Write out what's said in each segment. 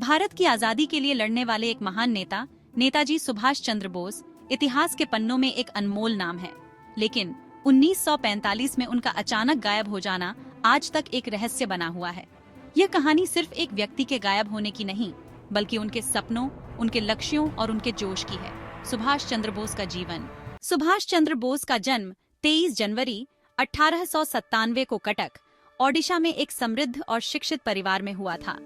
भारत की आजादी के लिए लड़ने वाले एक महान नेता नेताजी सुभाष चंद्र बोस इतिहास के पन्नों में एक अनमोल नाम है। लेकिन 1945 में उनका अचानक गायब हो जाना आज तक एक रहस्य बना हुआ है। यह कहानी सिर्फ एक व्यक्ति के गायब होने की नहीं, बल्कि उनके सपनों, उनके लक्ष्यों और उनके जोश की है। सुभाष चंद्र बोस का जीवन। सुभाष चंद्र बोस का जन्म 23 जनवरी 1897 को कटक, ओडिशा में एक समृद्ध और शिक्षित परिवार में हुआ था।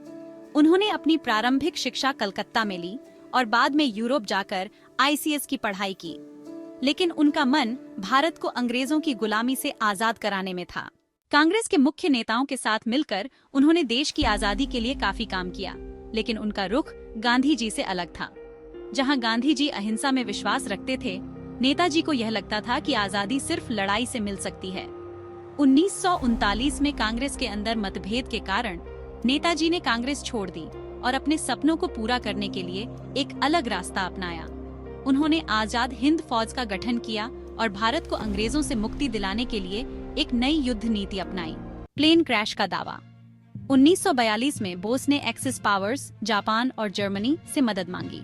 उन्होंने अपनी प्रारंभिक शिक्षा कलकत्ता में ली और बाद में यूरोप जाकर आईसीएस की पढ़ाई की। लेकिन उनका मन भारत को अंग्रेजों की गुलामी से आजाद कराने में था। कांग्रेस के मुख्य नेताओं के साथ मिलकर उन्होंने देश की आजादी के लिए काफी काम किया, लेकिन उनका रुख गांधी जी से अलग था। जहां गांधी जी अहिंसा में विश्वास रखते थे, नेताजी को यह लगता था कि आजादी सिर्फ लड़ाई से मिल सकती है। 1939 में कांग्रेस के अंदर मतभेद के कारण नेताजी ने कांग्रेस छोड़ दी और अपने सपनों को पूरा करने के लिए एक अलग रास्ता अपनाया। उन्होंने आजाद हिंद फौज का गठन किया और भारत को अंग्रेजों से मुक्ति दिलाने के लिए एक नई युद्ध नीति अपनाई। प्लेन क्रैश का दावा। 1942 में बोस ने एक्सिस पावर्स, जापान और जर्मनी से मदद मांगी।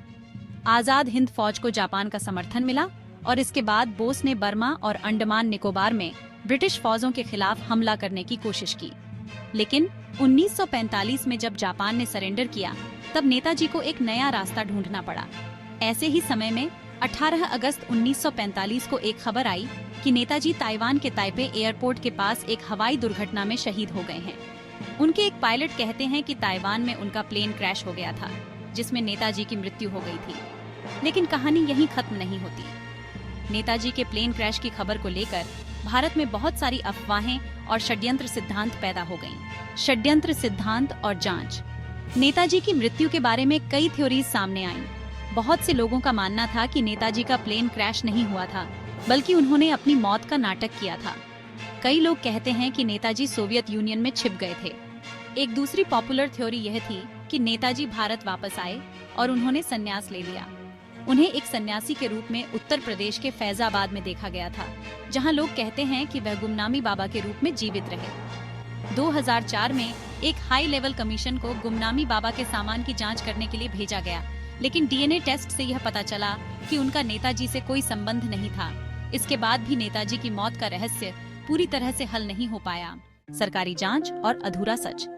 आजाद हिंद फौज को जापान का समर्थन मिला और इसके बाद बोस ने बर्मा और अंडमान निकोबार में ब्रिटिश फौजों के खिलाफ हमला करने की कोशिश की। लेकिन 1945 में जब जापान ने सरेंडर किया, तब नेताजी को एक नया रास्ता ढूंढना पड़ा। ऐसे ही समय में 18 अगस्त 1945 को एक खबर आई कि नेताजी ताइवान के ताइपे एयरपोर्ट के पास एक हवाई दुर्घटना में शहीद हो गए हैं। उनके एक पायलट कहते हैं कि ताइवान में उनका प्लेन क्रैश हो गया था, जिसमें नेताजी की मृत्यु हो गई थी। लेकिन कहानी यहीं खत्म नहीं होती। नेताजी के प्लेन क्रैश की खबर को लेकर भारत में बहुत सारी अफवाहें और षड्यंत्र सिद्धांत पैदा हो गईं। षड्यंत्र सिद्धांत और जांच। नेताजी की मृत्यु के बारे में कई थ्योरीज सामने आईं। बहुत से लोगों का मानना था कि नेताजी का प्लेन क्रैश नहीं हुआ था, बल्कि उन्होंने अपनी मौत का नाटक किया था। कई लोग कहते हैं कि नेताजी सोवियत यूनियन में छिप गए थे। एक दूसरी पॉपुलर थ्योरी यह थी कि नेताजी भारत वापस आए और उन्होंने संन्यास ले लिया। उन्हें एक सन्यासी के रूप में उत्तर प्रदेश के फैजाबाद में देखा गया था, जहां लोग कहते हैं कि वह गुमनामी बाबा के रूप में जीवित रहे। 2004 में एक हाई लेवल कमीशन को गुमनामी बाबा के सामान की जांच करने के लिए भेजा गया, लेकिन डीएनए टेस्ट से यह पता चला कि उनका नेताजी से कोई संबंध नहीं था। इसके बाद भी नेताजी की मौत का रहस्य पूरी तरह से हल नहीं हो पाया। सरकारी जांच और अधूरा सच।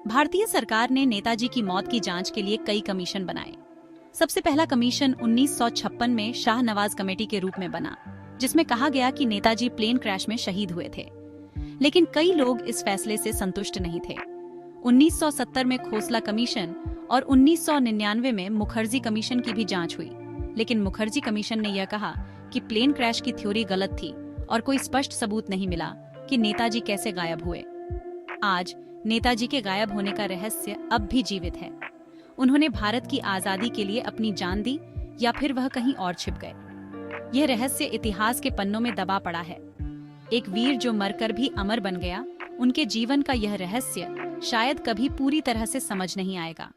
भारतीय सरकार ने नेताजी की मौत की जांच के लिए कई कमीशन बनाए। सबसे पहला कमीशन 1956 में शाहनवाज कमेटी के रूप में बना, जिसमें कहा गया कि नेताजी प्लेन क्रैश में शहीद हुए थे। लेकिन कई लोग इस फैसले से संतुष्ट नहीं थे। 1970 में खोसला कमीशन और 1999 में मुखर्जी कमीशन की भी जांच हुई, लेकिन मुखर्जी कमीशन ने यह कहा कि प्लेन क्रैश की थ्योरी गलत थी और कोई स्पष्ट सबूत नहीं मिला कि नेताजी कैसे गायब हुए। आज नेताजी के गायब होने का रहस्य अब भी जीवित है। उन्होंने भारत की आजादी के लिए अपनी जान दी या फिर वह कहीं और छिप गए। यह रहस्य इतिहास के पन्नों में दबा पड़ा है। एक वीर जो मरकर भी अमर बन गया, उनके जीवन का यह रहस्य शायद कभी पूरी तरह से समझ नहीं आएगा।